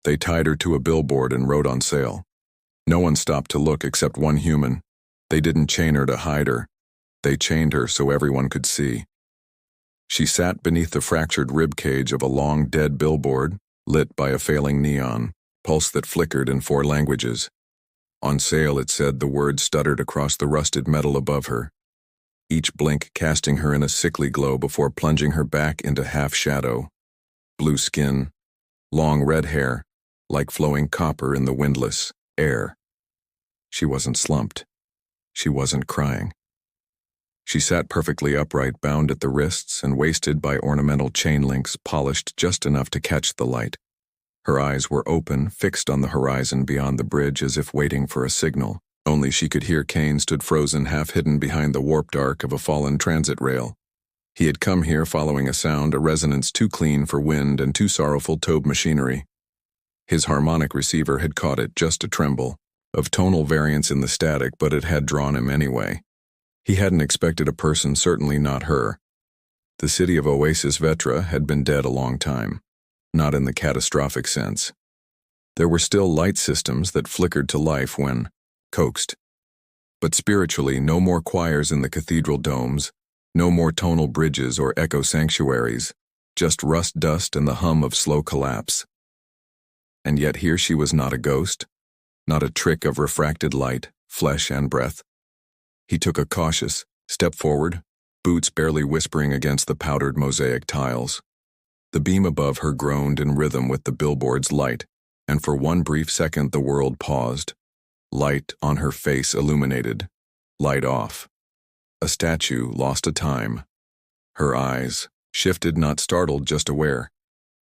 They tied her to a billboard and wrote on sale. No one stopped to look except one human. They didn't chain her to hide her. They chained her so everyone could see. She sat beneath the fractured rib cage of a long dead billboard, lit by a failing neon, pulse that flickered in 4 languages. On sale, it said, the words stuttered across the rusted metal above her, each blink casting her in a sickly glow before plunging her back into half-shadow. Blue skin, long red hair, like flowing copper in the windless air. She wasn't slumped. She wasn't crying. She sat perfectly upright, bound at the wrists and wasted by ornamental chain links polished just enough to catch the light. Her eyes were open, fixed on the horizon beyond the bridge as if waiting for a signal. Only she could hear Kane stood frozen, half hidden behind the warped arc of a fallen transit rail. He had come here following a sound, a resonance too clean for wind and too sorrowful Tobe machinery. His harmonic receiver had caught it, just a tremble, of tonal variance in the static, but it had drawn him anyway. He hadn't expected a person, certainly not her. The city of Oasis Vetra had been dead a long time, not in the catastrophic sense. There were still light systems that flickered to life when coaxed. But spiritually, no more choirs in the cathedral domes, no more tonal bridges or echo sanctuaries, just rust dust and the hum of slow collapse. And yet here she was, not a ghost, not a trick of refracted light, flesh and breath. He took a cautious step forward, boots barely whispering against the powdered mosaic tiles. The beam above her groaned in rhythm with the billboard's light, and for one brief second the world paused. Light on her face illuminated, light off. A statue lost a time. Her eyes shifted, not startled, just aware.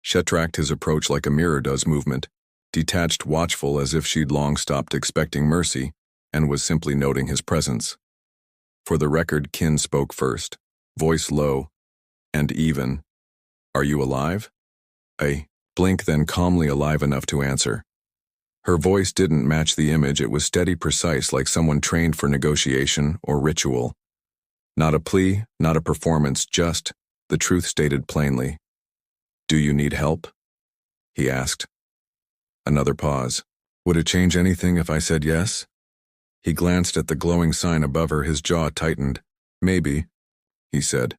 She tracked his approach like a mirror does movement, detached, watchful, as if she'd long stopped expecting mercy and was simply noting his presence. For the record, Kin spoke first, voice low and even. "Are you alive?" A blink, then calmly alive enough to answer. Her voice didn't match the image. It was steady, precise, like someone trained for negotiation or ritual. Not a plea, not a performance, just the truth stated plainly. "Do you need help?" he asked. Another pause. "Would it change anything if I said yes?" He glanced at the glowing sign above her, his jaw tightened. "Maybe," he said.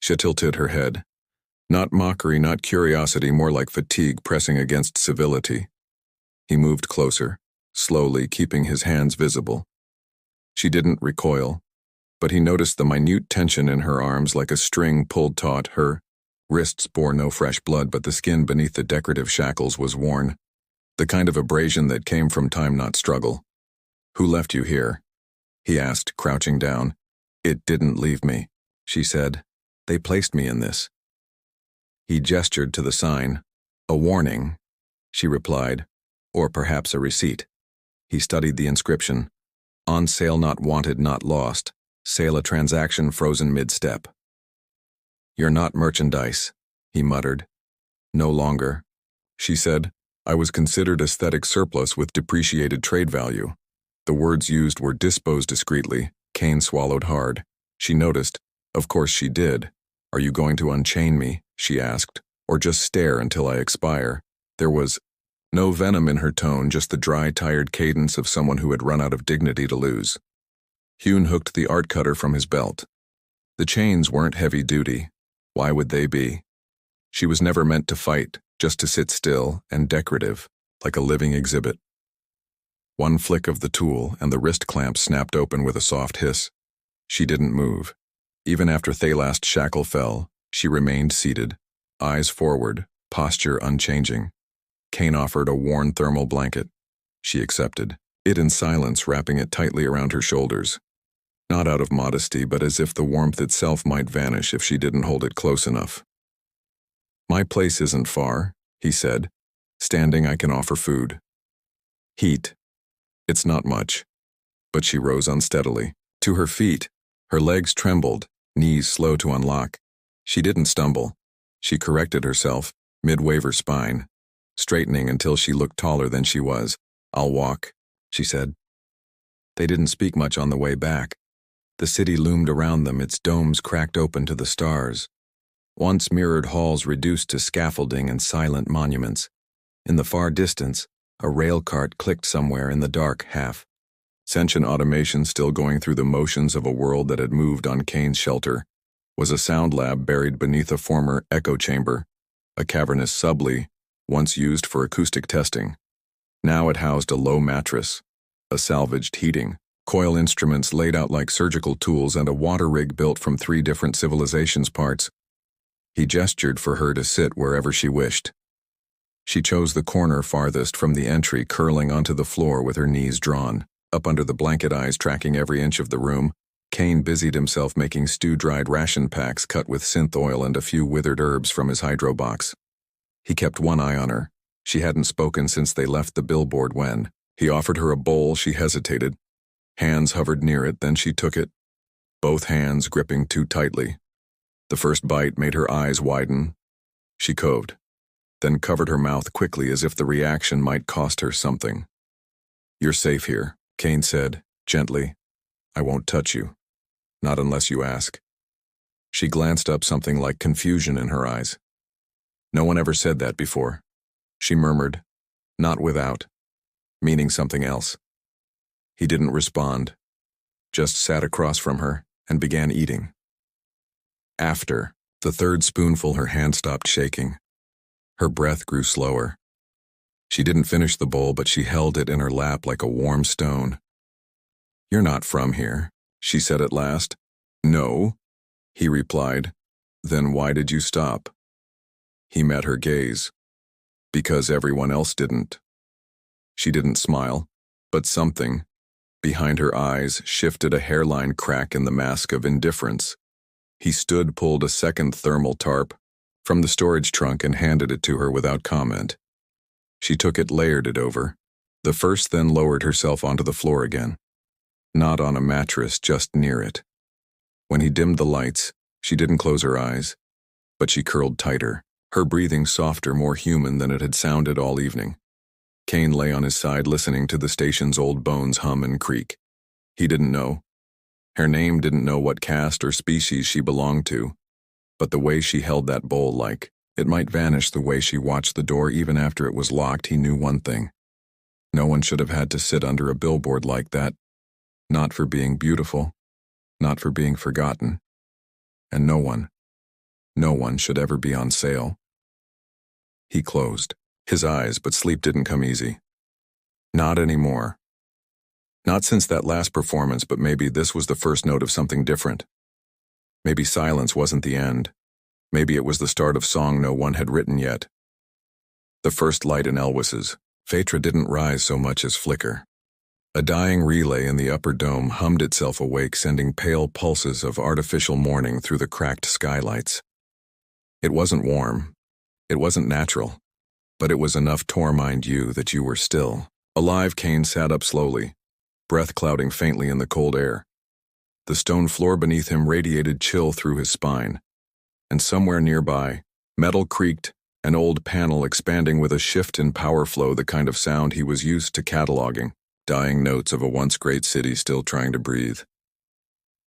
She tilted her head. Not mockery, not curiosity, more like fatigue pressing against civility. He moved closer, slowly, keeping his hands visible. She didn't recoil, but he noticed the minute tension in her arms, like a string pulled taut. Her wrists bore no fresh blood, but the skin beneath the decorative shackles was worn, the kind of abrasion that came from time, not struggle. "Who left you here?" he asked, crouching down. "It didn't leave me," she said. "They placed me in this." He gestured to the sign. "A warning," she replied, "or perhaps a receipt." He studied the inscription. "On sale, not wanted, not lost. Sale a transaction frozen mid-step." "You're not merchandise," he muttered. "No longer," she said. "I was considered aesthetic surplus with depreciated trade value." The words used were disposed discreetly. Kane swallowed hard. She noticed. Of course she did. "Are you going to unchain me?" she asked. "Or just stare until I expire?" There was no venom in her tone, just the dry, tired cadence of someone who had run out of dignity to lose. Hune hooked the art cutter from his belt. The chains weren't heavy duty. Why would they be? She was never meant to fight, just to sit still and decorative, like a living exhibit. One flick of the tool, and the wrist clamp snapped open with a soft hiss. She didn't move. Even after Thalast's shackle fell, she remained seated, eyes forward, posture unchanging. Kane offered a worn thermal blanket. She accepted, it in silence, wrapping it tightly around her shoulders. Not out of modesty, but as if the warmth itself might vanish if she didn't hold it close enough. "My place isn't far," he said. "Standing, I can offer food. Heat. It's not much." But she rose unsteadily. To her feet, her legs trembled, knees slow to unlock. She didn't stumble. She corrected herself, mid-waver spine, straightening until she looked taller than she was. "I'll walk," she said. They didn't speak much on the way back. The city loomed around them, its domes cracked open to the stars. Once mirrored halls reduced to scaffolding and silent monuments. In the far distance, a rail cart clicked somewhere in the dark half. Sentient automation still going through the motions of a world that had moved on Kane's shelter was a sound lab buried beneath a former echo chamber, a cavernous subly, once used for acoustic testing. Now it housed a low mattress, a salvaged heating, coil instruments laid out like surgical tools, and a water rig built from 3 different civilizations' parts. He gestured for her to sit wherever she wished. She chose the corner farthest from the entry, curling onto the floor with her knees drawn, up under the blanket, eyes tracking every inch of the room. Kane busied himself making stew-dried ration packs cut with synth oil and a few withered herbs from his hydro box. He kept one eye on her. She hadn't spoken since they left the billboard. When he offered her a bowl, she hesitated. Hands hovered near it, then she took it, both hands gripping too tightly. The first bite made her eyes widen. She coved, then covered her mouth quickly as if the reaction might cost her something. "You're safe here," Kane said, gently. "I won't touch you. Not unless you ask." She glanced up, something like confusion in her eyes. "No one ever said that before," she murmured, not without, meaning something else. He didn't respond, just sat across from her and began eating. After the third spoonful, her hand stopped shaking. Her breath grew slower. She didn't finish the bowl, but she held it in her lap like a warm stone. "You're not from here," she said at last. "No," he replied. "Then why did you stop?" He met her gaze. "Because everyone else didn't." She didn't smile, but something behind her eyes shifted, a hairline crack in the mask of indifference. He stood, pulled a second thermal tarp from the storage trunk and handed it to her without comment. She took it, layered it over the first, then lowered herself onto the floor again. Not on a mattress, just near it. When he dimmed the lights, she didn't close her eyes, but she curled tighter, her breathing softer, more human than it had sounded all evening. Kane lay on his side, listening to the station's old bones hum and creak. He didn't know her name, didn't know what caste or species she belonged to, but the way she held that bowl, like it might vanish, the way she watched the door even after it was locked, he knew one thing. No one should have had to sit under a billboard like that. Not for being beautiful, not for being forgotten. And no one should ever be on sale. He closed his eyes, but sleep didn't come easy. Not anymore. Not since that last performance, but maybe this was the first note of something different. Maybe silence wasn't the end. Maybe it was the start of song no one had written yet. The first light in Elwis's Phaetra didn't rise so much as flicker. A dying relay in the upper dome hummed itself awake, sending pale pulses of artificial morning through the cracked skylights. It wasn't warm. It wasn't natural. But it was enough to remind you that you were still alive. Kane sat up slowly, breath clouding faintly in the cold air. The stone floor beneath him radiated chill through his spine. And somewhere nearby, metal creaked, an old panel expanding with a shift in power flow, the kind of sound he was used to cataloging. Dying notes of a once great city still trying to breathe.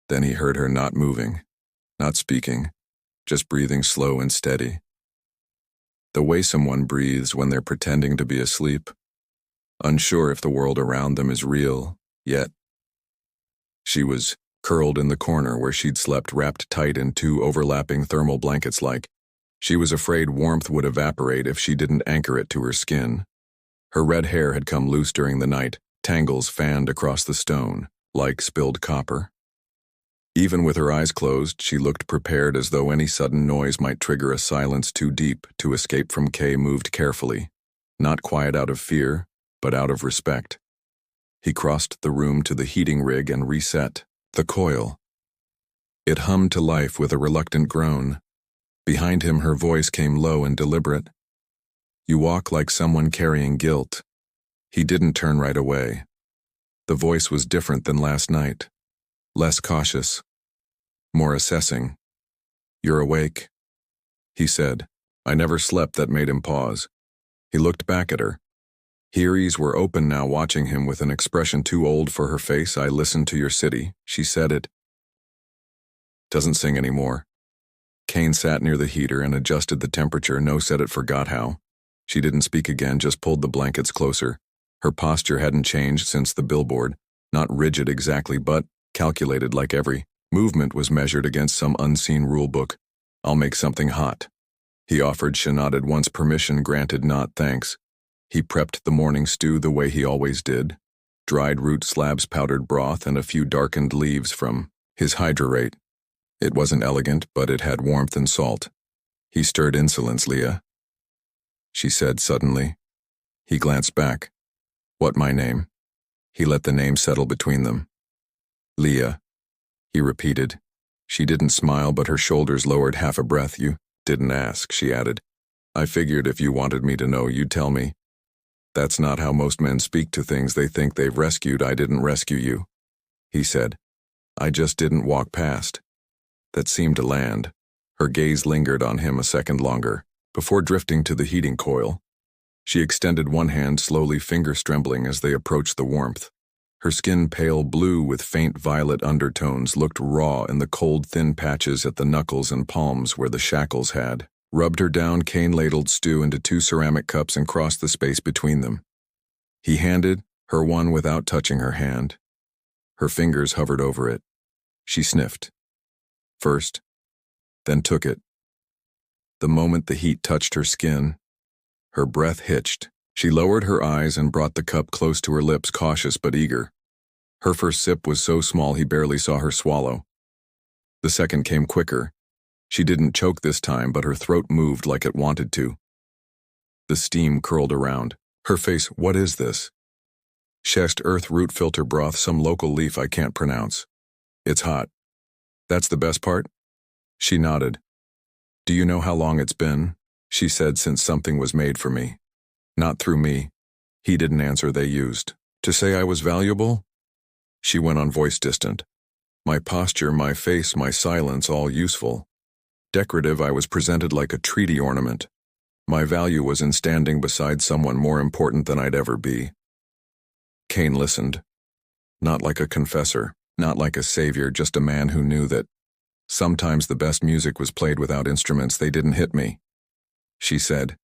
Then he heard her, not moving, not speaking, just breathing slow and steady. The way someone breathes when they're pretending to be asleep, unsure if the world around them is real, yet. She was curled in the corner where she'd slept, wrapped tight in 2 overlapping thermal blankets, like she was afraid warmth would evaporate if she didn't anchor it to her skin. Her red hair had come loose during the night, tangles fanned across the stone, like spilled copper. Even with her eyes closed, she looked prepared, as though any sudden noise might trigger a silence too deep to escape from. Kay moved carefully, not quiet out of fear, but out of respect. He crossed the room to the heating rig and reset the coil. It hummed to life with a reluctant groan. Behind him, her voice came low and deliberate. "You walk like someone carrying guilt." He didn't turn right away. The voice was different than last night. Less cautious. More assessing. "You're awake," he said. I never slept. That made him pause. He looked back at her. Her eyes were open now, watching him with an expression too old for her face. "I listened to your city," she said. "It doesn't sing anymore." Kane sat near the heater and adjusted the temperature. No, said it forgot how. She didn't speak again, just pulled the blankets closer. Her posture hadn't changed since the billboard, not rigid exactly, but calculated, like every movement was measured against some unseen rulebook. "I'll make something hot," he offered. She nodded once, permission granted, not thanks. He prepped the morning stew the way he always did. Dried root slabs, powdered broth, and a few darkened leaves from his hydrorate. It wasn't elegant, but it had warmth and salt. He stirred insolence. "Leah," she said suddenly. He glanced back. "What, my name?" He let the name settle between them. "Leah," he repeated. She didn't smile, but her shoulders lowered half a breath. "You didn't ask," she added. "I figured if you wanted me to know, you'd tell me. That's not how most men speak to things they think they've rescued." "I didn't rescue you," he said. "I just didn't walk past." That seemed to land. Her gaze lingered on him a second longer, before drifting to the heating coil. She extended one hand, slowly, fingers trembling as they approached the warmth. Her skin, pale blue with faint violet undertones, looked raw in the cold, thin patches at the knuckles and palms where the shackles had rubbed her down. Kane ladled stew into 2 ceramic cups and crossed the space between them. He handed her one without touching her hand. Her fingers hovered over it. She sniffed. First, then took it. The moment the heat touched her skin, her breath hitched. She lowered her eyes and brought the cup close to her lips, cautious but eager. Her first sip was so small he barely saw her swallow. The second came quicker. She didn't choke this time, but her throat moved like it wanted to. The steam curled around her face. "What is this?" "Chest earth root filter broth, some local leaf I can't pronounce. It's hot." "That's the best part?" She nodded. "Do you know how long it's been?" she said. "Since something was made for me." "Not through me." He didn't answer. "They used to say I was valuable?" She went on, voice distant. "My posture, my face, my silence, all useful. Decorative. I was presented like a treaty ornament. My value was in standing beside someone more important than I'd ever be." Kane listened. Not like a confessor, not like a savior, just a man who knew that sometimes the best music was played without instruments. "They didn't hit me," she said.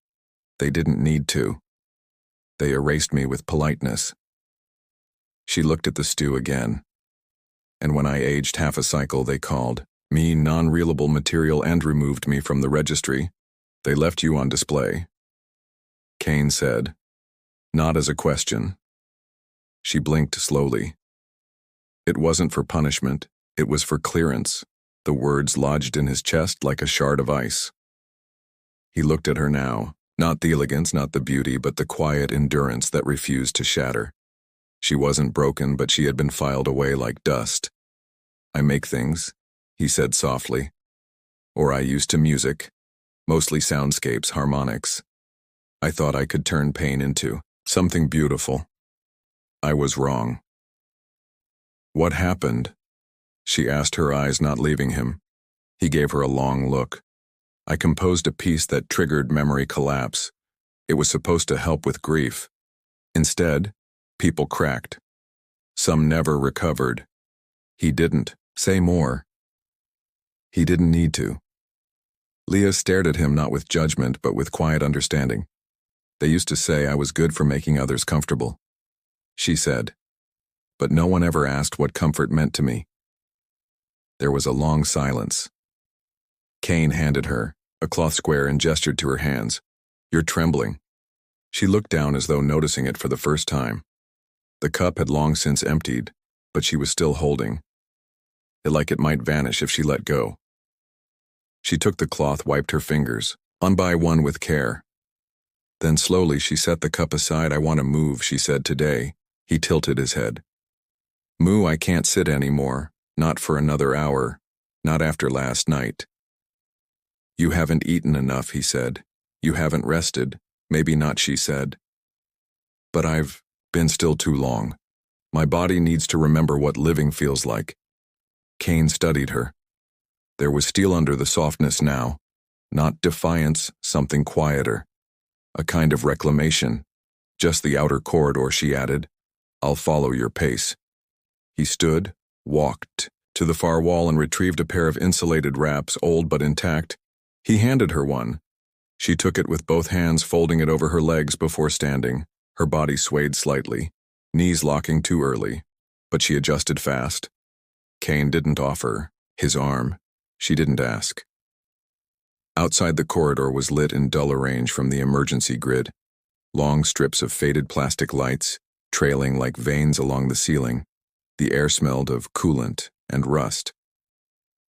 "They didn't need to. They erased me with politeness." She looked at the stew again. "And when I aged half a cycle, they called me non-reelable material and removed me from the registry. They left you on display." Kane said, not as a question. She blinked slowly. It wasn't for punishment, it was for clearance. The words lodged in his chest like a shard of ice. He looked at her now, not the elegance, not the beauty, but the quiet endurance that refused to shatter. She wasn't broken, but she had been filed away like dust. "I make things," he said softly. "Or I used to music, mostly soundscapes, harmonics. I thought I could turn pain into something beautiful. I was wrong." "What happened?" she asked, her eyes not leaving him. He gave her a long look. "I composed a piece that triggered memory collapse. It was supposed to help with grief. Instead, people cracked. Some never recovered." He didn't say more. He didn't need to. Leah stared at him, not with judgment, but with quiet understanding. "They used to say I was good for making others comfortable," she said. "But no one ever asked what comfort meant to me." There was a long silence. Kane handed her a cloth square and gestured to her hands. "You're trembling." She looked down as though noticing it for the first time. The cup had long since emptied, but she was still holding it like it might vanish if she let go. She took the cloth, wiped her fingers, one by one with care. Then slowly she set the cup aside. "I want to move," she said, "today." He tilted his head. "Moo, I can't sit anymore, not for another hour, not after last night." "You haven't eaten enough," he said. "You haven't rested." "Maybe not," she said. "But I've been still too long. My body needs to remember what living feels like." Kane studied her. There was steel under the softness now, not defiance, something quieter. A kind of reclamation. "Just the outer corridor," she added. "I'll follow your pace." He stood, walked to the far wall and retrieved a pair of insulated wraps, old but intact. He handed her one. She took it with both hands, folding it over her legs before standing. Her body swayed slightly, knees locking too early, but she adjusted fast. Kane didn't offer his arm. She didn't ask. Outside, the corridor was lit in dull orange from the emergency grid. Long strips of faded plastic lights, trailing like veins along the ceiling. The air smelled of coolant and rust.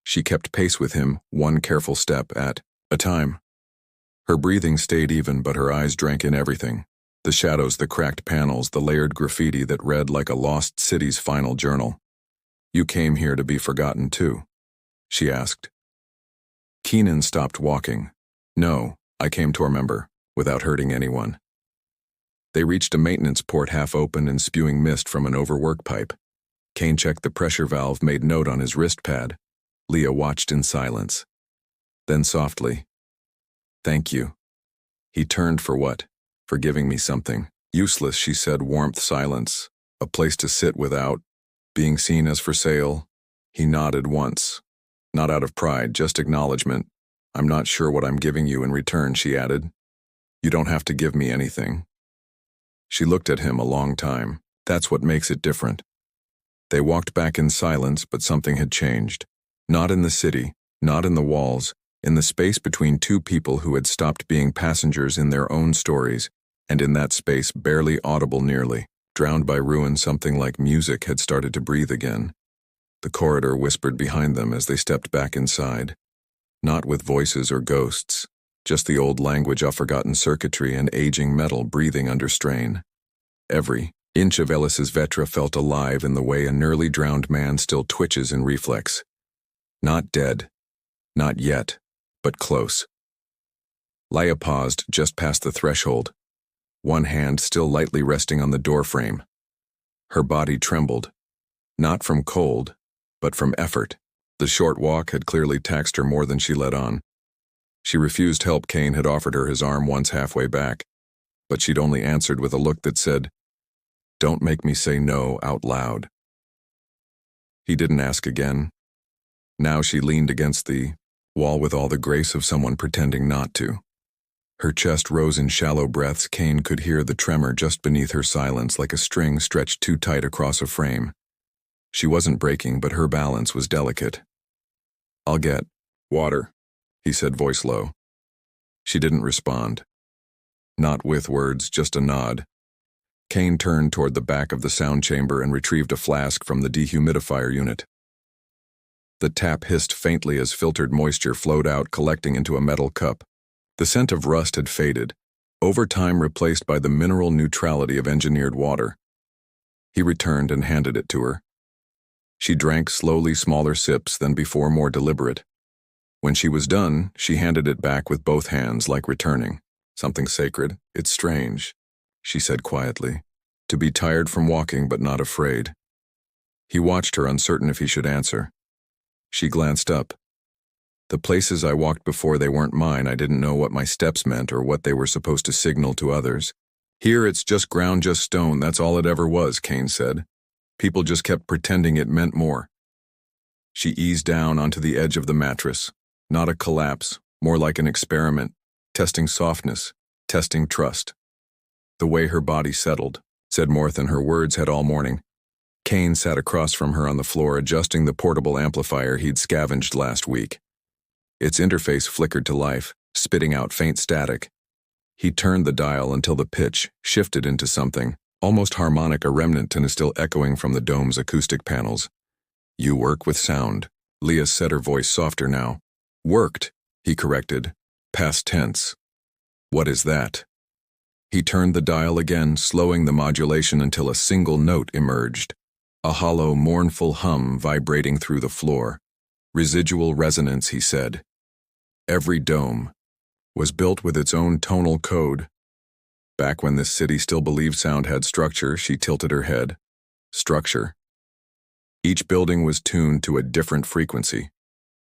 She kept pace with him, one careful step at a time. Her breathing stayed even, but her eyes drank in everything. The shadows, the cracked panels, the layered graffiti that read like a lost city's final journal. "You came here to be forgotten too?" she asked. Keenan stopped walking. "No, I came to remember, without hurting anyone." They reached a maintenance port half open and spewing mist from an overwork pipe. Kane checked the pressure valve, made note on his wrist pad. Leah watched in silence. Then softly, "Thank you." He turned. "For what?" "For giving me something." "Useless," she said, warmth, silence. "A place to sit without being seen as for sale." He nodded once. "Not out of pride, just acknowledgement. I'm not sure what I'm giving you in return," she added. "You don't have to give me anything." She looked at him a long time. "That's what makes it different." They walked back in silence, but something had changed. Not in the city, not in the walls, in the space between two people who had stopped being passengers in their own stories, and in that space, barely audible nearly, drowned by ruin, something like music had started to breathe again. The corridor whispered behind them as they stepped back inside. Not with voices or ghosts, just the old language of forgotten circuitry and aging metal breathing under strain. Every inch of Ellis's Vetra felt alive in the way a nearly drowned man still twitches in reflex. Not dead. Not yet, but close. Leia paused just past the threshold, one hand still lightly resting on the doorframe. Her body trembled, not from cold, but from effort. The short walk had clearly taxed her more than she let on. She refused help. Kane had offered her his arm once halfway back, but she'd only answered with a look that said, "Don't make me say no out loud." He didn't ask again. Now she leaned against the wall with all the grace of someone pretending not to. Her chest rose in shallow breaths. Kane could hear the tremor just beneath her silence, like a string stretched too tight across a frame. She wasn't breaking, but her balance was delicate. "I'll get water," he said, voice low. She didn't respond. Not with words, just a nod. Kane turned toward the back of the sound chamber and retrieved a flask from the dehumidifier unit. The tap hissed faintly as filtered moisture flowed out, collecting into a metal cup. The scent of rust had faded, over time replaced by the mineral neutrality of engineered water. He returned and handed it to her. She drank slowly, smaller sips than before, more deliberate. When she was done, she handed it back with both hands, like returning something sacred. "It's strange," she said quietly, "to be tired from walking but not afraid." He watched her, uncertain if he should answer. She glanced up. "The places I walked before, they weren't mine. I didn't know what my steps meant or what they were supposed to signal to others. Here it's just ground, just stone. That's all it ever was," Kane said. "People just kept pretending it meant more." She eased down onto the edge of the mattress. Not a collapse, more like an experiment, testing softness, testing trust. The way her body settled said more than her words had all morning. Kane sat across from her on the floor, adjusting the portable amplifier he'd scavenged last week. Its interface flickered to life, spitting out faint static. He turned the dial until the pitch shifted into something almost harmonic, a remnant and is still echoing from the dome's acoustic panels. "You work with sound," Leah said, her voice softer now. "Worked," he corrected. Past tense. "What is that?" He turned the dial again, slowing the modulation until a single note emerged. A hollow, mournful hum vibrating through the floor. "Residual resonance," he said. Every dome was built with its own tonal code. Back when this city still believed sound had structure, she tilted her head. Structure. Each building was tuned to a different frequency.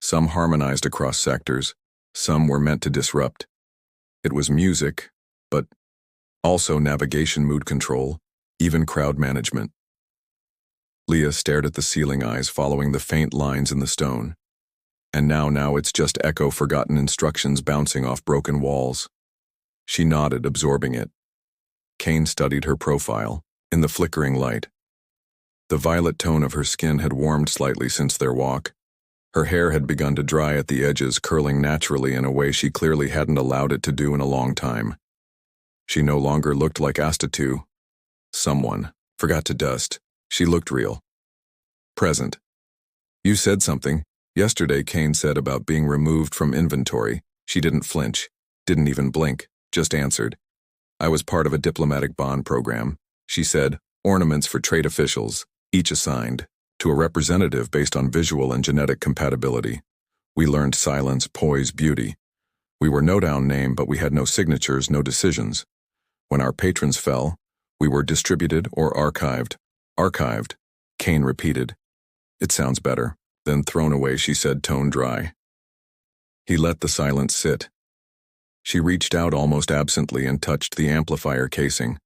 Some harmonized across sectors, some were meant to disrupt. It was music, but also navigation, mood control, even crowd management. Leah stared at the ceiling, eyes following the faint lines in the stone. And now it's just echo-forgotten instructions bouncing off broken walls. She nodded, absorbing it. Kane studied her profile, in the flickering light. The violet tone of her skin had warmed slightly since their walk. Her hair had begun to dry at the edges, curling naturally in a way she clearly hadn't allowed it to do in a long time. She no longer looked like Astatue. Someone forgot to dust. She looked real. Present. You said something. Yesterday, Kane said about being removed from inventory. She didn't flinch, didn't even blink, just answered. I was part of a diplomatic bond program. She said, ornaments for trade officials, each assigned to a representative based on visual and genetic compatibility. We learned silence, poise, beauty. We were no down name, but we had no signatures, no decisions. When our patrons fell, we were distributed or archived. Archived, Kane repeated. It sounds better. Then thrown away, she said, tone dry. He let the silence sit. She reached out almost absently and touched the amplifier casing.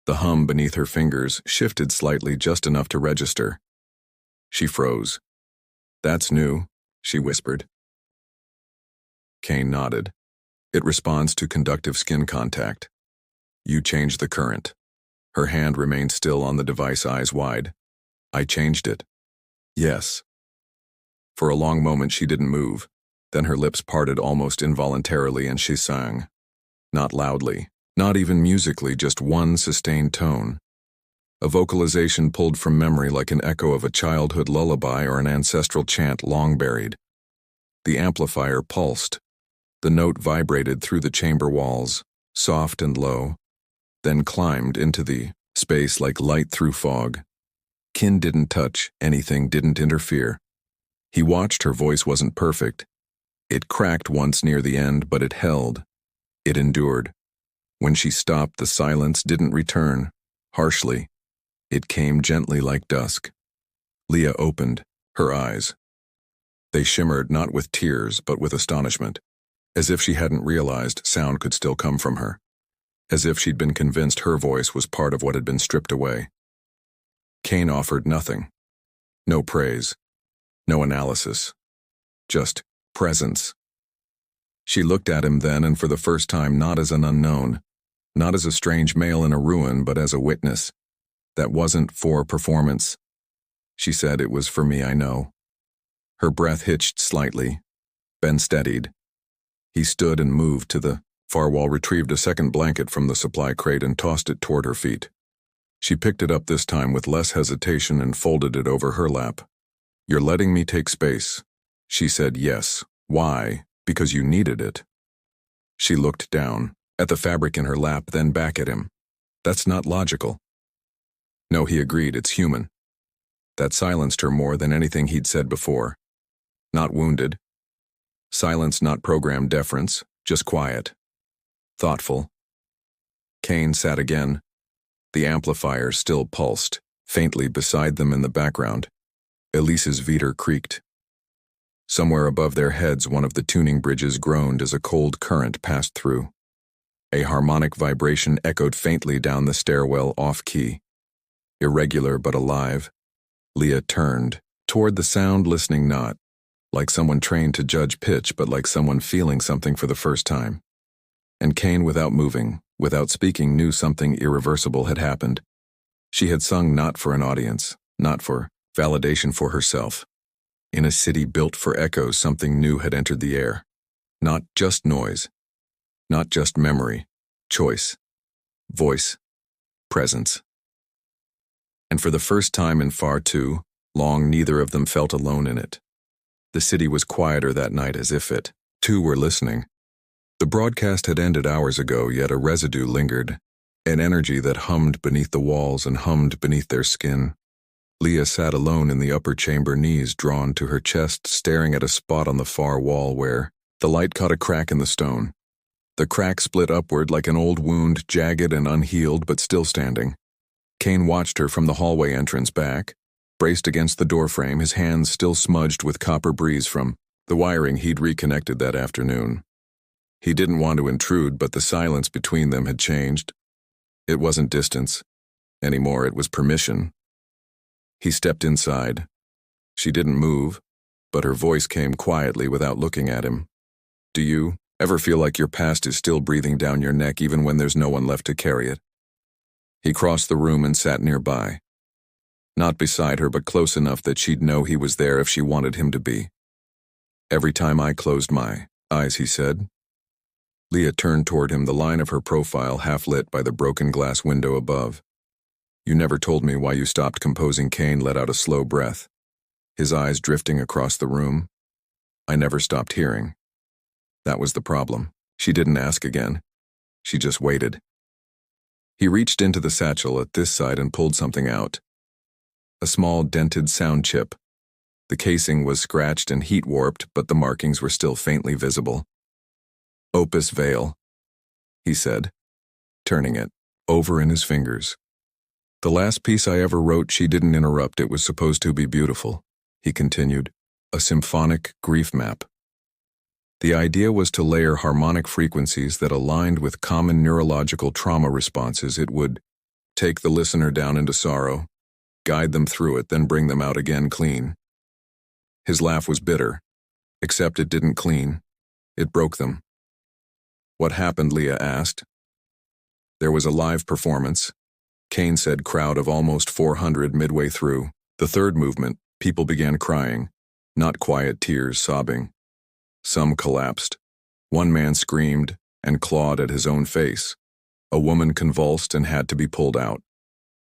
The hum beneath her fingers shifted slightly, just enough to register. She froze. That's new, she whispered. Kane nodded. It responds to conductive skin contact. You changed the current. Her hand remained still on the device, eyes wide. I changed it. Yes. For a long moment she didn't move. Then her lips parted almost involuntarily and she sang. Not loudly, not even musically, just one sustained tone. A vocalization pulled from memory like an echo of a childhood lullaby or an ancestral chant long buried. The amplifier pulsed. The note vibrated through the chamber walls, soft and low, then climbed into the space like light through fog. Kin didn't touch, anything didn't interfere. He watched. Her voice wasn't perfect. It cracked once near the end, but it held. It endured. When she stopped, the silence didn't return, harshly. It came gently like dusk. Leah opened, her eyes. They shimmered not with tears, but with astonishment, as if she hadn't realized sound could still come from her, as if she'd been convinced her voice was part of what had been stripped away. Kane offered nothing. No praise. No analysis. Just presence. She looked at him then, and for the first time, not as an unknown, not as a strange male in a ruin, but as a witness. That wasn't for performance. She said, it was for me, I know. Her breath hitched slightly. Ben steadied. He stood and moved to the far wall, retrieved a second blanket from the supply crate and tossed it toward her feet. She picked it up this time with less hesitation and folded it over her lap. You're letting me take space. She said yes. Why? Because you needed it. She looked down, at the fabric in her lap, then back at him. That's not logical. No, he agreed, it's human. That silenced her more than anything he'd said before. Not wounded. Silence, not programmed deference, just quiet. Thoughtful. Kane sat again. The amplifier still pulsed, faintly beside them in the background. Elise's Veeder creaked. Somewhere above their heads, one of the tuning bridges groaned as a cold current passed through. A harmonic vibration echoed faintly down the stairwell off-key. Irregular but alive. Leah turned, toward the sound, listening, not like someone trained to judge pitch, but like someone feeling something for the first time. And Kane, without moving, without speaking, knew something irreversible had happened. She had sung not for an audience, not for validation, for herself. In a city built for echoes, something new had entered the air. Not just noise. Not just memory. Choice. Voice. Presence. And for the first time in far too long, neither of them felt alone in it. The city was quieter that night, as if it, too, were listening. The broadcast had ended hours ago, yet a residue lingered, an energy that hummed beneath the walls and hummed beneath their skin. Leah sat alone in the upper chamber, knees drawn to her chest, staring at a spot on the far wall where the light caught a crack in the stone. The crack split upward like an old wound, jagged and unhealed, but still standing. Kane watched her from the hallway entrance back, braced against the doorframe, his hands still smudged with copper breeze from the wiring he'd reconnected that afternoon. He didn't want to intrude, but the silence between them had changed. It wasn't distance. Anymore, it was permission. He stepped inside. She didn't move, but her voice came quietly without looking at him. Do you ever feel like your past is still breathing down your neck even when there's no one left to carry it? He crossed the room and sat nearby. Not beside her, but close enough that she'd know he was there if she wanted him to be. Every time I closed my eyes, he said. Leah turned toward him, the line of her profile half lit by the broken glass window above. You never told me why you stopped composing. Kane let out a slow breath, his eyes drifting across the room. I never stopped hearing. That was the problem. She didn't ask again. She just waited. He reached into the satchel at this side and pulled something out. A small dented sound chip. The casing was scratched and heat-warped, but the markings were still faintly visible. Opus Veil, he said, turning it over in his fingers. The last piece I ever wrote. She didn't interrupt. It was supposed to be beautiful, he continued. A symphonic grief map. The idea was to layer harmonic frequencies that aligned with common neurological trauma responses. It would take the listener down into sorrow, guide them through it, then bring them out again clean. His laugh was bitter, except it didn't clean. It broke them. What happened? Leah asked. There was a live performance, Kane said. Crowd of almost 400 midway through. The third movement, people began crying, not quiet tears, sobbing. Some collapsed. One man screamed and clawed at his own face. A woman convulsed and had to be pulled out.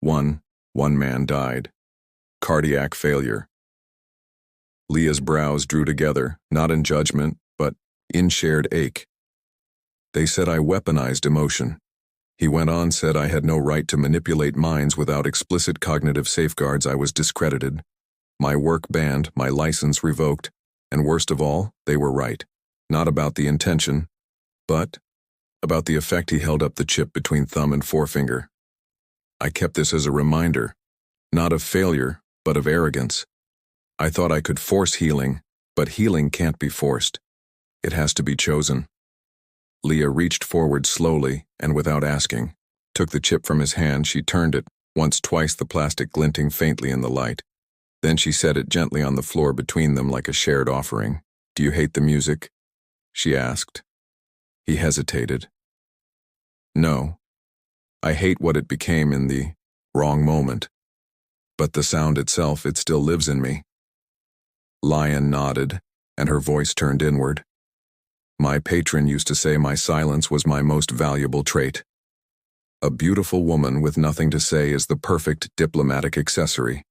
One man died. Cardiac failure. Leah's brows drew together, not in judgment, but in shared ache. They said I weaponized emotion. He went on, said I had no right to manipulate minds without explicit cognitive safeguards. I was discredited. My work banned, my license revoked, and worst of all, they were right. Not about the intention, but about the effect. He held up the chip between thumb and forefinger. I kept this as a reminder, not of failure, but of arrogance. I thought I could force healing, but healing can't be forced. It has to be chosen. Leah reached forward slowly and without asking, took the chip from his hand. She turned it, once, twice, the plastic glinting faintly in the light. Then she set it gently on the floor between them like a shared offering. Do you hate the music? She asked. He hesitated. No. I hate what it became in the wrong moment. But the sound itself, it still lives in me. Lion nodded, and her voice turned inward. My patron used to say my silence was my most valuable trait. A beautiful woman with nothing to say is the perfect diplomatic accessory.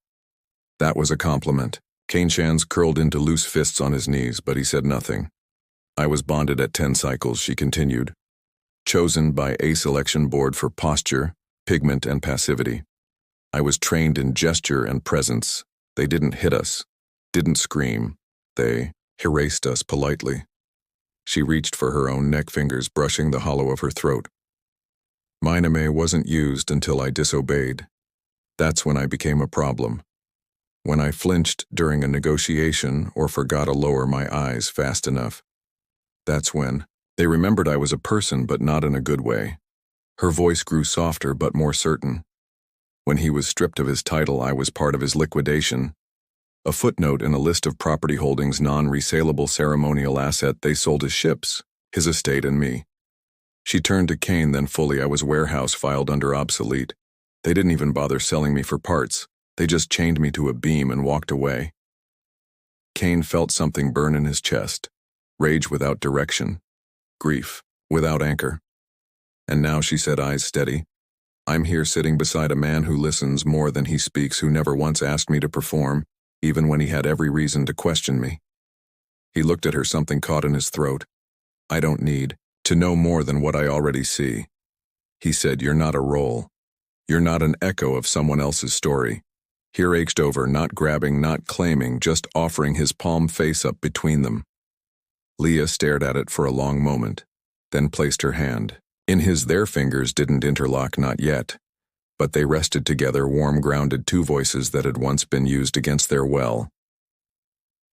That was a compliment. Kane's hands curled into loose fists on his knees, but he said nothing. I was bonded at 10 cycles, she continued. Chosen by a selection board for posture, pigment, and passivity. I was trained in gesture and presence. They didn't hit us, didn't scream. They erased us politely. She reached for her own neck, fingers brushing the hollow of her throat. Miname wasn't used until I disobeyed. That's when I became a problem. When I flinched during a negotiation or forgot to lower my eyes fast enough. That's when they remembered I was a person, but not in a good way. Her voice grew softer but more certain. When he was stripped of his title, I was part of his liquidation. A footnote in a list of property holdings, non-resaleable ceremonial asset. They sold his ships, his estate, and me. She turned to Kane, then fully. I was warehouse filed under obsolete. They didn't even bother selling me for parts. They just chained me to a beam and walked away. Kane felt something burn in his chest. Rage without direction. Grief without anchor. And now, she said, eyes steady, I'm here sitting beside a man who listens more than he speaks, who never once asked me to perform, even when he had every reason to question me. He looked at her, something caught in his throat. I don't need to know more than what I already see. He said, you're not a role. You're not an echo of someone else's story. Here ached over, not grabbing, not claiming, just offering his palm face up between them. Leah stared at it for a long moment, then placed her hand in his. Their fingers didn't interlock, not yet, but they rested together, warm, grounded, two voices that had once been used against their will.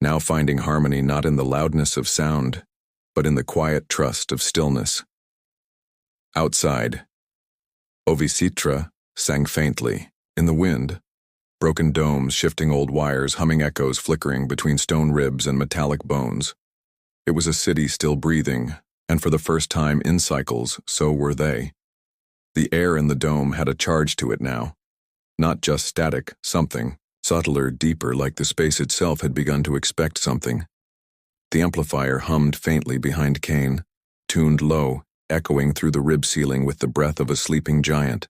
Now finding harmony not in the loudness of sound, but in the quiet trust of stillness. Outside, Ovisitra sang faintly in the wind. Broken domes, shifting old wires, humming echoes flickering between stone ribs and metallic bones. It was a city still breathing, and for the first time in cycles, so were they. The air in the dome had a charge to it now. Not just static, something, subtler, deeper, like the space itself had begun to expect something. The amplifier hummed faintly behind Kane, tuned low, echoing through the rib ceiling with the breath of a sleeping giant.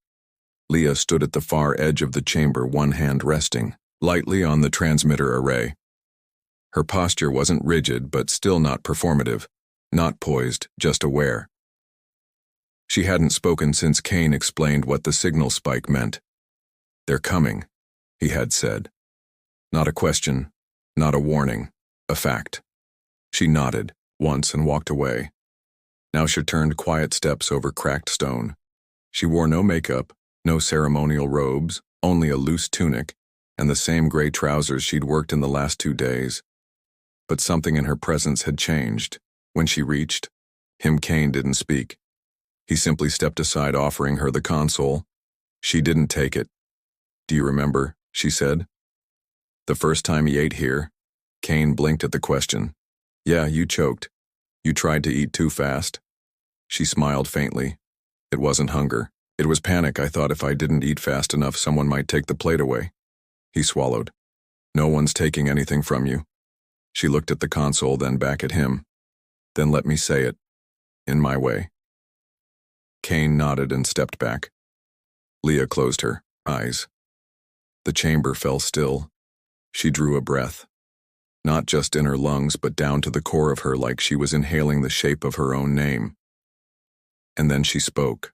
Leah stood at the far edge of the chamber, one hand resting lightly on the transmitter array. Her posture wasn't rigid, but still not performative, not poised, just aware. She hadn't spoken since Kane explained what the signal spike meant. "They're coming," he had said. Not a question, not a warning, a fact. She nodded once and walked away. Now she turned quiet steps over cracked stone. She wore no makeup, no ceremonial robes, only a loose tunic, and the same gray trousers she'd worked in the last 2 days. But something in her presence had changed. When she reached him, Kane didn't speak. He simply stepped aside, offering her the console. She didn't take it. "Do you remember?" she said. "The first time he ate here?" Kane blinked at the question. "Yeah, you choked. You tried to eat too fast." She smiled faintly. "It wasn't hunger. It was panic. I thought if I didn't eat fast enough, someone might take the plate away." He swallowed. "No one's taking anything from you." She looked at the console, then back at him. "Then let me say it. In my way." Kane nodded and stepped back. Leah closed her eyes. The chamber fell still. She drew a breath. Not just in her lungs, but down to the core of her, like she was inhaling the shape of her own name. And then she spoke.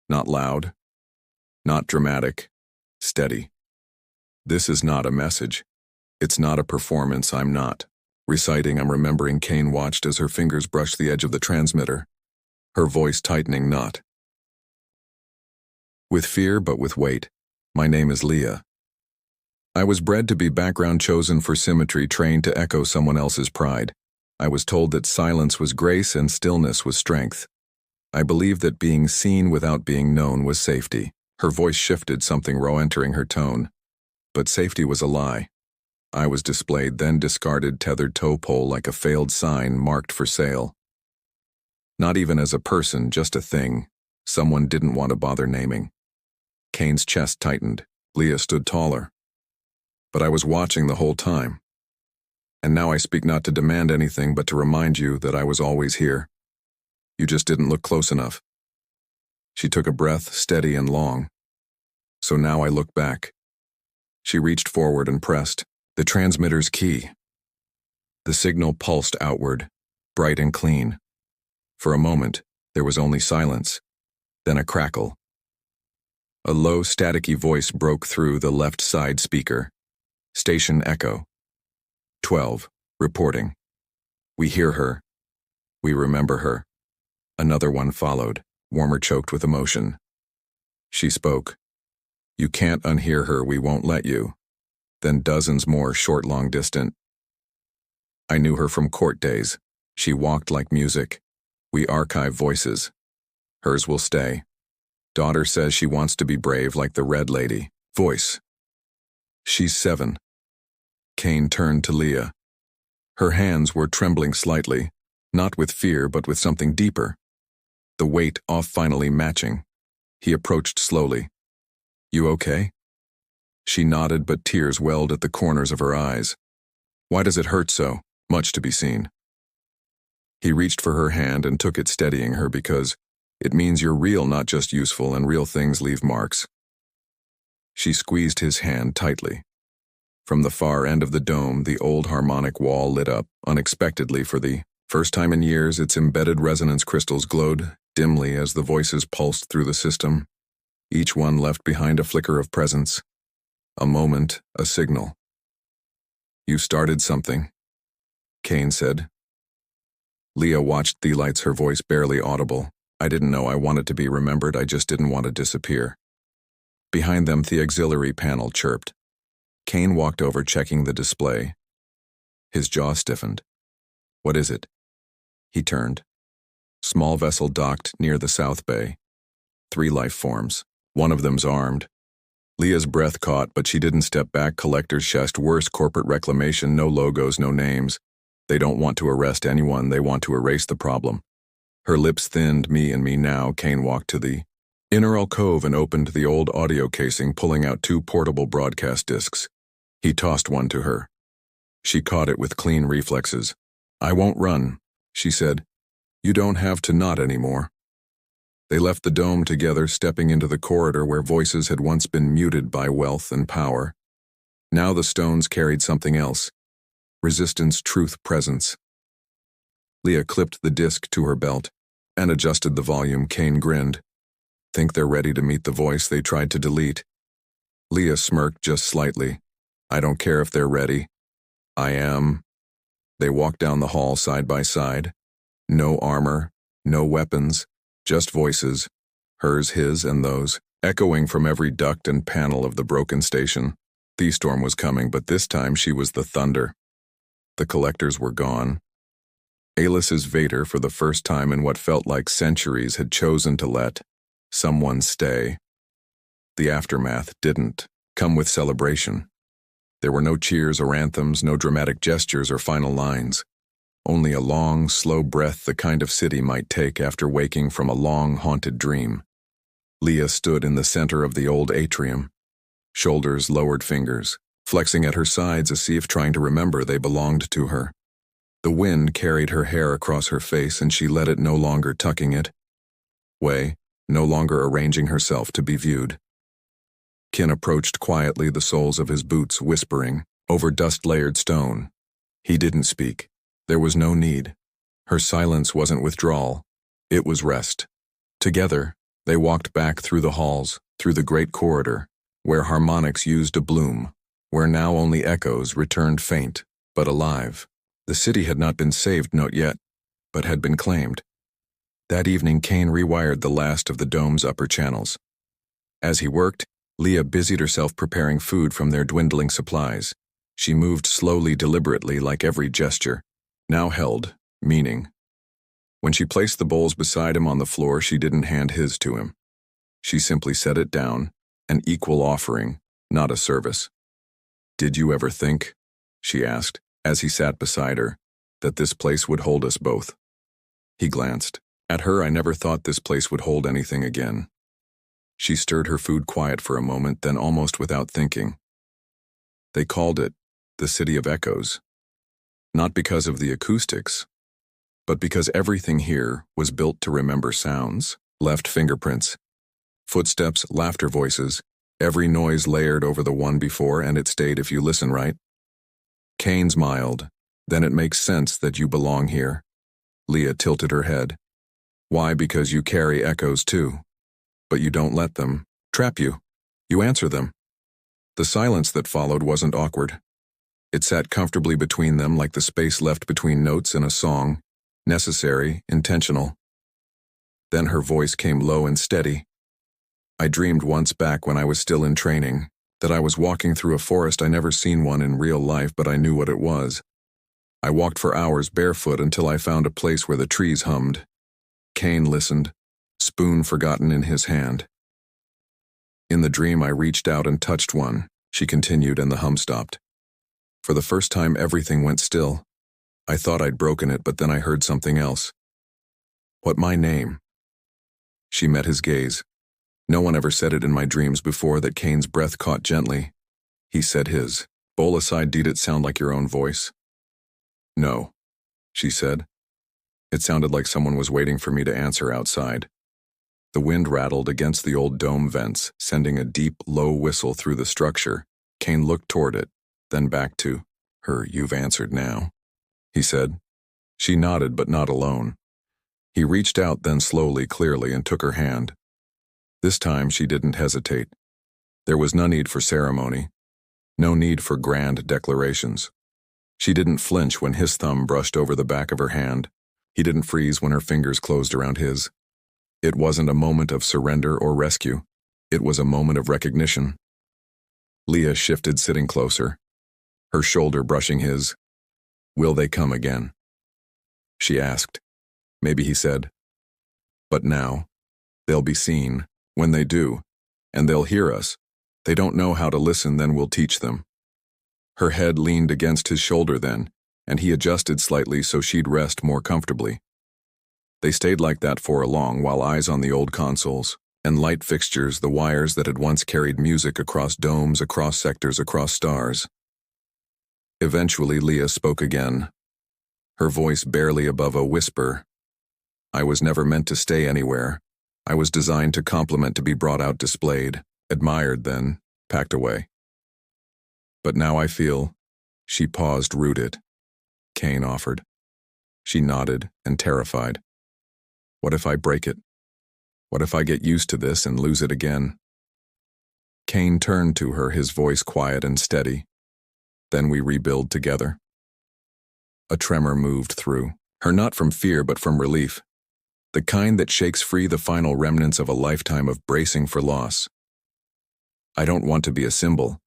Not loud, not dramatic, steady. "This is not a message. It's not a performance. I'm not reciting, I'm remembering." Kane watched as her fingers brushed the edge of the transmitter, her voice tightening, not with fear but with weight. "My name is Leah. I was bred to be background, chosen for symmetry, trained to echo someone else's pride. I was told that silence was grace and stillness was strength. I believed that being seen without being known was safety." Her voice shifted, something raw entering her tone. "But safety was a lie. I was displayed, then discarded, tethered toe pole like a failed sign marked for sale. Not even as a person, just a thing someone didn't want to bother naming." Kane's chest tightened. Leah stood taller. "But I was watching the whole time. And now I speak not to demand anything, but to remind you that I was always here. You just didn't look close enough." She took a breath, steady and long. "So now I look back." She reached forward and pressed the transmitter's key. The signal pulsed outward, bright and clean. For a moment, there was only silence, then a crackle. A low, staticky voice broke through the left side speaker. "Station Echo. 12, reporting. We hear her. We remember her." Another one followed, warmer, choked with emotion. She spoke. "You can't unhear her, we won't let you." Then dozens more, short, long, distant. "I knew her from court days. She walked like music. We archive voices. Hers will stay. Daughter says she wants to be brave like the Red Lady." Voice. "She's 7. Kane turned to Leah. Her hands were trembling slightly, not with fear but with something deeper. The weight off, finally matching. He approached slowly. "You okay?" She nodded, but tears welled at the corners of her eyes. "Why does it hurt so much to be seen?" He reached for her hand and took it, steadying her. "Because it means you're real, not just useful, and real things leave marks." She squeezed his hand tightly. From the far end of the dome, the old harmonic wall lit up, unexpectedly. For the first time in years, its embedded resonance crystals glowed dimly as the voices pulsed through the system. Each one left behind a flicker of presence. A moment, a signal. "You started something," Kane said. Leah watched the lights, her voice barely audible. "I didn't know I wanted to be remembered, I just didn't want to disappear." Behind them, the auxiliary panel chirped. Kane walked over, checking the display. His jaw stiffened. "What is it?" He turned. Small vessel docked near the south bay. 3 life forms. One of them's armed. Leah's breath caught, but she didn't step back. Collector's chest, worse, corporate reclamation, no logos, no names. They don't want to arrest anyone, they want to erase the problem. Her lips thinned. Me now. Kane walked to the inner alcove and opened the old audio casing, pulling out 2 portable broadcast discs. He tossed one to her. She caught it with clean reflexes. "I won't run," she said. "You don't have to not anymore." They left the dome together, stepping into the corridor where voices had once been muted by wealth and power. Now the stones carried something else. Resistance, truth, presence. Leah clipped the disc to her belt and adjusted the volume. Kane grinned. "Think they're ready to meet the voice they tried to delete?" Leah smirked just slightly. "I don't care if they're ready. I am." They walked down the hall side by side. No armor, no weapons, just voices, hers, his, and those, echoing from every duct and panel of the broken station. The storm was coming, but this time she was the thunder. The collectors were gone. Alis's Vader, for the first time in what felt like centuries, had chosen to let someone stay. The aftermath didn't come with celebration. There were no cheers or anthems, no dramatic gestures or final lines. Only a long, slow breath, the kind of city might take after waking from a long, haunted dream. Leah stood in the center of the old atrium, shoulders lowered, fingers flexing at her sides as if trying to remember they belonged to her. The wind carried her hair across her face, and she let it, no longer tucking it away, no longer arranging herself to be viewed. Kin approached quietly, the soles of his boots whispering over dust-layered stone. He didn't speak. There was no need. Her silence wasn't withdrawal. It was rest. Together, they walked back through the halls, through the great corridor, where harmonics used a bloom, where now only echoes returned, faint, but alive. The city had not been saved, not yet, but had been claimed. That evening, Kane rewired the last of the dome's upper channels. As he worked, Leah busied herself preparing food from their dwindling supplies. She moved slowly, deliberately, like every gesture now held meaning. When she placed the bowls beside him on the floor, she didn't hand his to him. She simply set it down, an equal offering, not a service. "Did you ever think," she asked, as he sat beside her, "that this place would hold us both?" He glanced at her. "I never thought this place would hold anything again." She stirred her food, quiet for a moment, then almost without thinking. "They called it the City of Echoes. Not because of the acoustics, but because everything here was built to remember sounds, left fingerprints, footsteps, laughter, voices, every noise layered over the one before, and it stayed if you listen right." Kane smiled. "Then it makes sense that you belong here." Leah tilted her head. "Why? Because you carry echoes too. But you don't let them trap you. You answer them." The silence that followed wasn't awkward. It sat comfortably between them, like the space left between notes in a song, necessary, intentional. Then her voice came low and steady. "I dreamed once, back when I was still in training, that I was walking through a forest. I never seen one in real life, but I knew what it was. I walked for hours barefoot until I found a place where the trees hummed." Kane listened, spoon forgotten in his hand. "In the dream I reached out and touched one," she continued, and the hum stopped. "For the first time everything went still. I thought I'd broken it, but then I heard something else." "What, my name?" She met his gaze. No one ever said it in my dreams before. That Kane's breath caught gently. He said his. "Bowl aside, did it sound like your own voice?" "No," she said. It sounded like someone was waiting for me to answer outside. The wind rattled against the old dome vents, sending a deep, low whistle through the structure. Kane looked toward it, then back to her. "You've answered now," he said. She nodded, but not alone. He reached out, then slowly, clearly, and took her hand. This time she didn't hesitate. There was no need for ceremony, no need for grand declarations. She didn't flinch when his thumb brushed over the back of her hand. He didn't freeze when her fingers closed around his. It wasn't a moment of surrender or rescue. It was a moment of recognition. Leah shifted, sitting closer, her shoulder brushing his. "Will they come again?" she asked. "Maybe," he said. "But now, they'll be seen, when they do, and they'll hear us, They don't know how to listen, then we'll teach them. Her head leaned against his shoulder then, and he adjusted slightly so she'd rest more comfortably. They stayed like that for a long while, eyes on the old consoles and light fixtures, the wires that had once carried music across domes, across sectors, across stars. Eventually, Leah spoke again, her voice barely above a whisper. I was never meant to stay anywhere. I was designed to complement, to be brought out, displayed, admired, then packed away. But now I feel. She paused, rooted. Kane offered. She nodded, and terrified. What if I break it? What if I get used to this and lose it again? Kane turned to her, his voice quiet and steady. Then we rebuild together. A tremor moved through her, not from fear but from relief, the kind that shakes free the final remnants of a lifetime of bracing for loss. I don't want to be a symbol,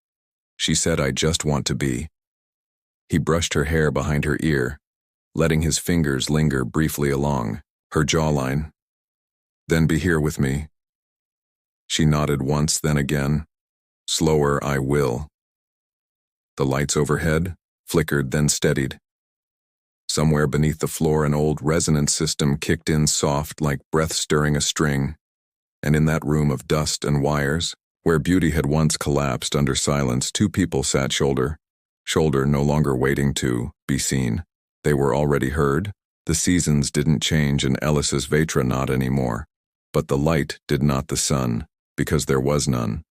she said. I just want to be. He brushed her hair behind her ear, letting his fingers linger briefly along her jawline. Then be here with me. She nodded once, then again. Slower, I will. The lights overhead flickered, then steadied. Somewhere beneath the floor, an old resonance system kicked in, soft like breath stirring a string. And in that room of dust and wires, where beauty had once collapsed under silence, two people sat shoulder to shoulder, no longer waiting to be seen. They were already heard. The seasons didn't change and Ellis's Vetra not anymore. But the light did not, the sun, because there was none.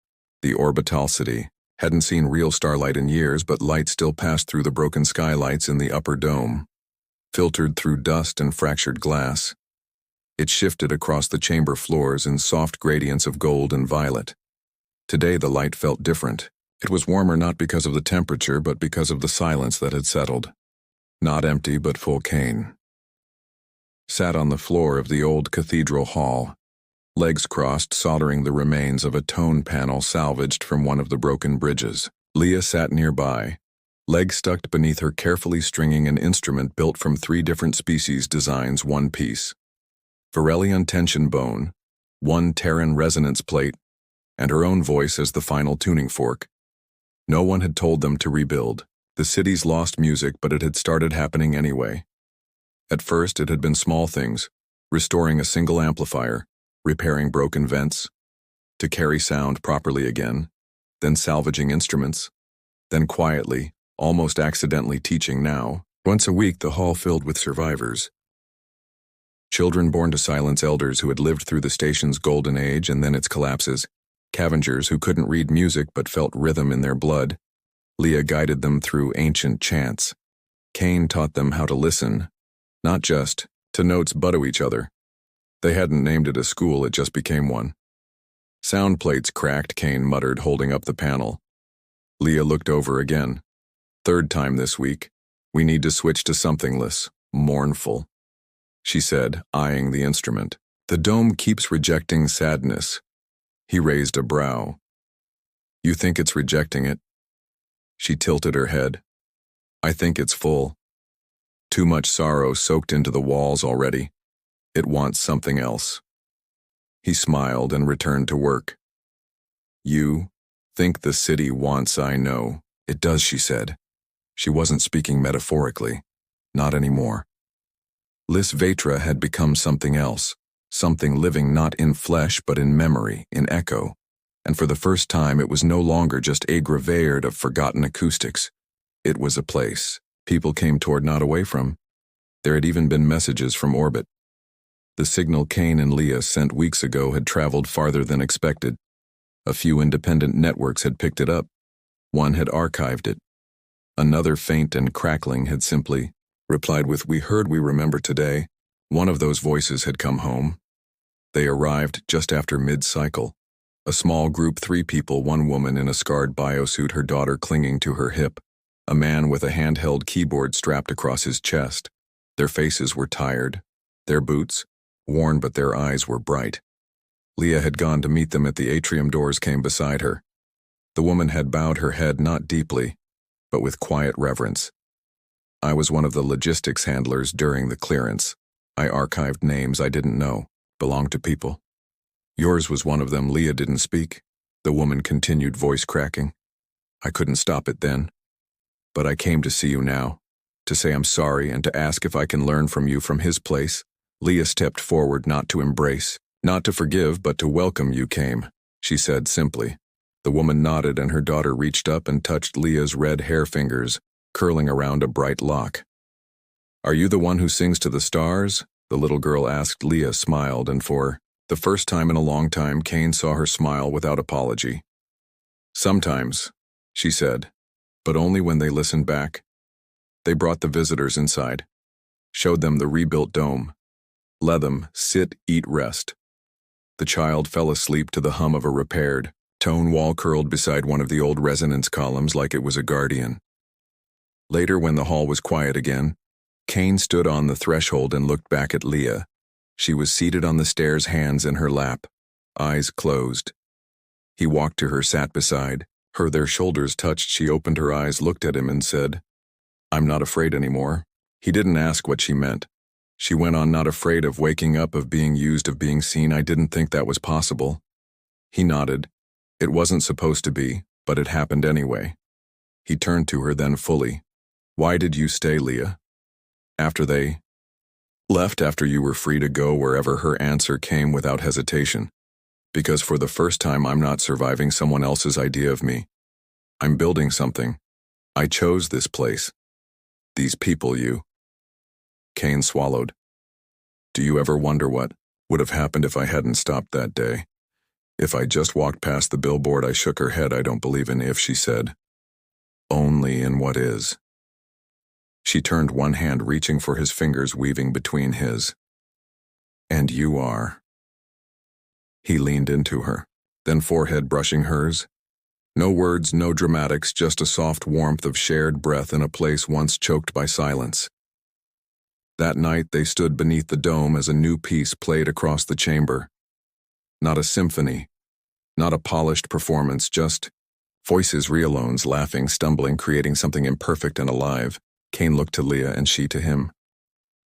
The orbital city hadn't seen real starlight in years, but light still passed through the broken skylights in the upper dome, filtered through dust and fractured glass. It shifted across the chamber floors in soft gradients of gold and violet. Today the light felt different. It was warmer, not because of the temperature, but because of the silence that had settled. Not empty, but full. Kane sat on the floor of the old cathedral hall, legs crossed, soldering the remains of a tone panel salvaged from one of the broken bridges. Leah sat nearby, legs tucked beneath her, carefully stringing an instrument built from 3 different species designs, one piece. Varelian tension bone, 1 Terran resonance plate, and her own voice as the final tuning fork. No one had told them to rebuild. The city's lost music, but it had started happening anyway. At first it had been small things, restoring a single amplifier, repairing broken vents, to carry sound properly again, then salvaging instruments, then quietly, almost accidentally teaching now. Once a week the hall filled with survivors. Children born to silence, elders who had lived through the station's golden age and then its collapses, Cavengers who couldn't read music but felt rhythm in their blood. Leah guided them through ancient chants. Kane taught them how to listen, not just to notes but to each other. They hadn't named it a school, it just became one. Sound plates cracked, Kane muttered, holding up the panel. Leah looked over again. 3rd time this week. We need to switch to something less, mournful, she said, eyeing the instrument. The dome keeps rejecting sadness. He raised a brow. You think it's rejecting it? She tilted her head. I think it's full. Too much sorrow soaked into the walls already. It wants something else. He smiled and returned to work. You think the city wants, I know. It does, she said. She wasn't speaking metaphorically. Not anymore. Lis Vetra had become something else, something living not in flesh but in memory, in echo. And for the first time it was no longer just a graveyard of forgotten acoustics. It was a place people came toward, not away from. There had even been messages from orbit. The signal Kane and Leah sent weeks ago had traveled farther than expected. A few independent networks had picked it up. One had archived it. Another, faint and crackling, had simply replied with, "We heard, we remember today." One of those voices had come home. They arrived just after mid-cycle. A small group, 3 people, 1 woman in a scarred biosuit, her daughter clinging to her hip, a man with a handheld keyboard strapped across his chest. Their faces were tired, their boots worn, but their eyes were bright. Leah had gone to meet them at the atrium. Doors came beside her. The woman had bowed her head, not deeply, but with quiet reverence. I was one of the logistics handlers during the clearance. I archived names I didn't know, belonged to people. Yours was one of them. Leah didn't speak. the woman continued, voice cracking. I couldn't stop it then. But I came to see you now, to say I'm sorry and to ask if I can learn from you from his place. Leah stepped forward, not to embrace, not to forgive, but to welcome. You came, she said simply. The woman nodded and her daughter reached up and touched Leah's red hair fingers, curling around a bright lock. Are you the one who sings to the stars? The little girl asked. Leah smiled, and for the first time in a long time, Cain saw her smile without apology. Sometimes, she said, but only when they listened back. They brought the visitors inside, showed them the rebuilt dome, let them sit, eat, rest. The child fell asleep to the hum of a repaired tone wall curled beside one of the old resonance columns like it was a guardian. Later, when the hall was quiet again, Cain stood on the threshold and looked back at Leah. She was seated on the stairs, hands in her lap, eyes closed. He walked to her, sat beside her, their shoulders touched. She opened her eyes, looked at him and said, I'm not afraid anymore. He didn't ask what she meant. She went on, not afraid of waking up, of being used, of being seen. I didn't think that was possible. He nodded. It wasn't supposed to be, but it happened anyway. He turned to her then fully. Why did you stay, Leah? After they left, after you were free to go wherever? Her answer came without hesitation. Because for the first time I'm not surviving someone else's idea of me. I'm building something. I chose this place. These people, you. Cain swallowed. Do you ever wonder what would have happened if I hadn't stopped that day? If I just walked past the billboard? I shook her head. I don't believe in if, she said. Only in what is. She turned, one hand reaching for his fingers, weaving between his. And you are. He leaned into her, then forehead brushing hers. No words, no dramatics, just a soft warmth of shared breath in a place once choked by silence. That night they stood beneath the dome as a new piece played across the chamber. Not a symphony, not a polished performance, just voices, realones, laughing, stumbling, creating something imperfect and alive. Cain looked to Leah and she to him.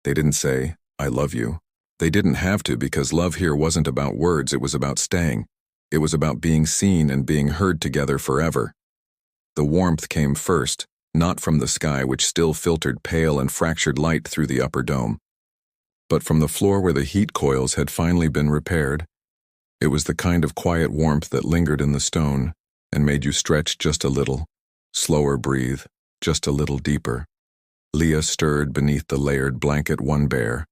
They didn't say, I love you. They didn't have to, because love here wasn't about words, it was about staying. It was about being seen and being heard together forever. The warmth came first, not from the sky, which still filtered pale and fractured light through the upper dome, but from the floor where the heat coils had finally been repaired. It was the kind of quiet warmth that lingered in the stone and made you stretch just a little, slower breathe, just a little deeper. Leah stirred beneath the layered blanket, one bare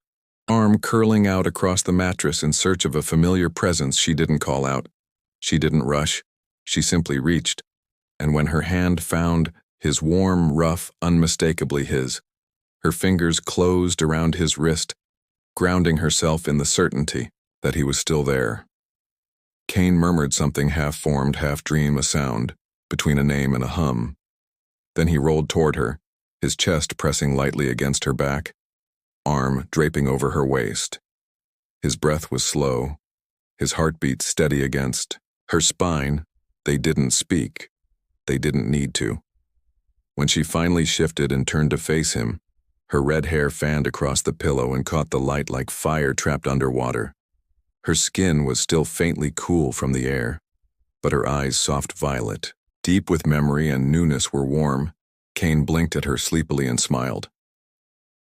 arm curling out across the mattress in search of a familiar presence. She didn't call out. She didn't rush. She simply reached, and when her hand found his warm, rough, unmistakably his, her fingers closed around his wrist, grounding herself in the certainty that he was still there. Cain murmured something half-formed, half-dream, a sound, between a name and a hum. Then he rolled toward her, his chest pressing lightly against her back, arm draping over her waist. His breath was slow, his heartbeat steady against her spine. They didn't speak. They didn't need to. When she finally shifted and turned to face him, her red hair fanned across the pillow and caught the light like fire trapped underwater. Her skin was still faintly cool from the air, but her eyes, soft violet, deep with memory and newness, were warm. Cain blinked at her sleepily and smiled.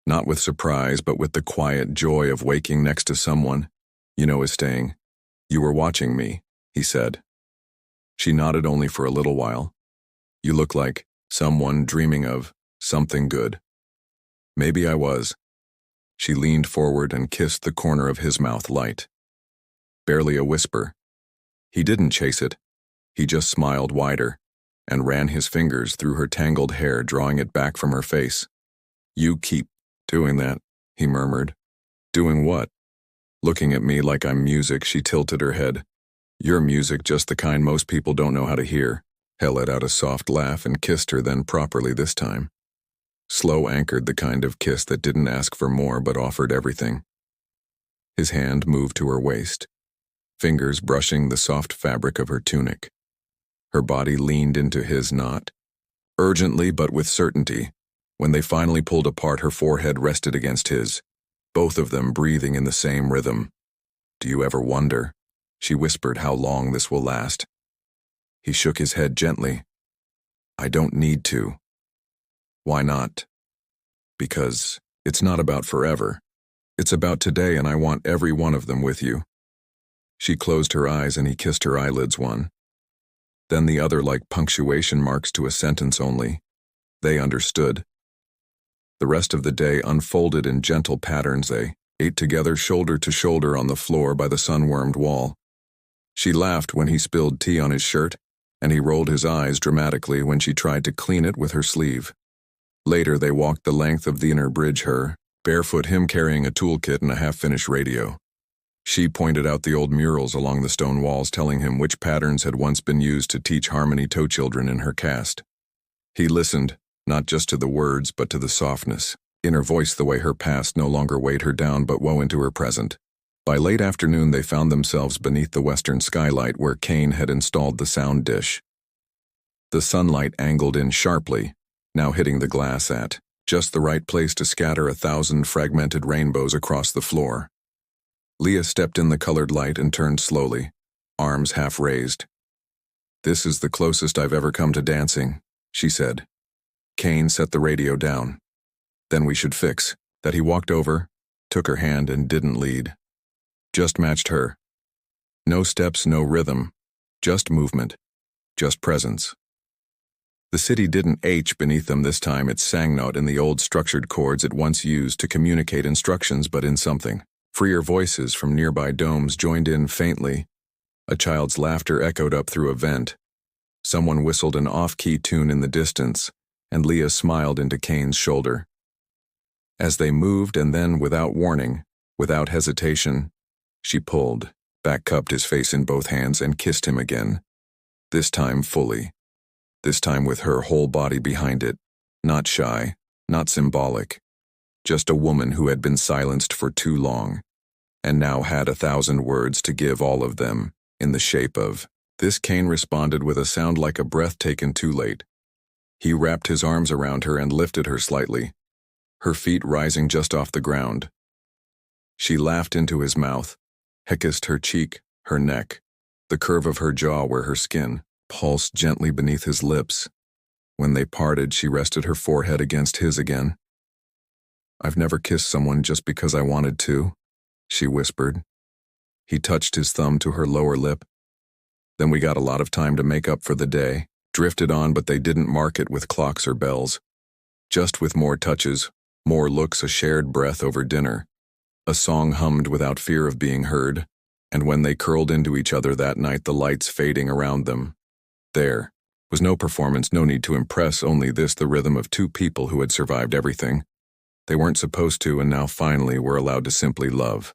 Not with surprise, but with the quiet joy of waking next to someone you know is staying. You were watching me, he said. She nodded, only for a little while. You look like someone dreaming of something good. Maybe I was. She leaned forward and kissed the corner of his mouth light. Barely a whisper. He didn't chase it. He just smiled wider and ran his fingers through her tangled hair, drawing it back from her face. You keep doing that, he murmured. Doing what? Looking at me like I'm music. She tilted her head. You're music, just the kind most people don't know how to hear. He let out a soft laugh and kissed her, then properly this time. Slow, anchored, the kind of kiss that didn't ask for more but offered everything. His hand moved to her waist, fingers brushing the soft fabric of her tunic. Her body leaned into his, not urgently but with certainty. When they finally pulled apart, her forehead rested against his, both of them breathing in the same rhythm. Do you ever wonder, she whispered, how long this will last? He shook his head gently. I don't need to. Why not? Because it's not about forever. It's about today, and I want every one of them with you. She closed her eyes and he kissed her eyelids one. Then the other, like punctuation marks to a sentence only. They understood. The rest of the day unfolded in gentle patterns. They ate together shoulder to shoulder on the floor by the sun-warmed wall. She laughed when he spilled tea on his shirt, and he rolled his eyes dramatically when she tried to clean it with her sleeve. Later they walked the length of the inner bridge, her, barefoot, him carrying a toolkit and a half-finished radio. She pointed out the old murals along the stone walls, telling him which patterns had once been used to teach harmony toe children in her caste. He listened, not just to the words but to the softness in her voice, the way her past no longer weighed her down but wove into her present. By late afternoon they found themselves beneath the western skylight where Kane had installed the sound dish. The sunlight angled in sharply, now hitting the glass at just the right place to scatter 1,000 fragmented rainbows across the floor. Leah stepped in the colored light and turned slowly, arms half raised. This is the closest I've ever come to dancing, she said. Kane set the radio down. Then we should fix that. He walked over, took her hand and didn't lead. Just matched her. No steps, no rhythm, just movement, just presence. The city didn't H beneath them this time. It sang not in the old structured chords it once used to communicate instructions, but in something. Freer voices from nearby domes joined in faintly. A child's laughter echoed up through a vent. Someone whistled an off-key tune in the distance, and Leah smiled into Kane's shoulder. As they moved, and then, without warning, without hesitation, she pulled, back-cupped his face in both hands and kissed him again. This time fully. This time with her whole body behind it, not shy, not symbolic. Just a woman who had been silenced for too long, and now had 1,000 words to give, all of them, in the shape of this. Kane responded with a sound like a breath taken too late. He wrapped his arms around her and lifted her slightly, her feet rising just off the ground. She laughed into his mouth, kissed her cheek, her neck, the curve of her jaw where her skin pulsed gently beneath his lips. When they parted, she rested her forehead against his again. I've never kissed someone just because I wanted to, she whispered. He touched his thumb to her lower lip. Then we got a lot of time to make up for the day, drifted on, but they didn't mark it with clocks or bells. Just with more touches, more looks, a shared breath over dinner. A song hummed without fear of being heard, and when they curled into each other that night, the lights fading around them. There was no performance, no need to impress, only this, the rhythm of two people who had survived everything. They weren't supposed to, and now finally were allowed to simply love.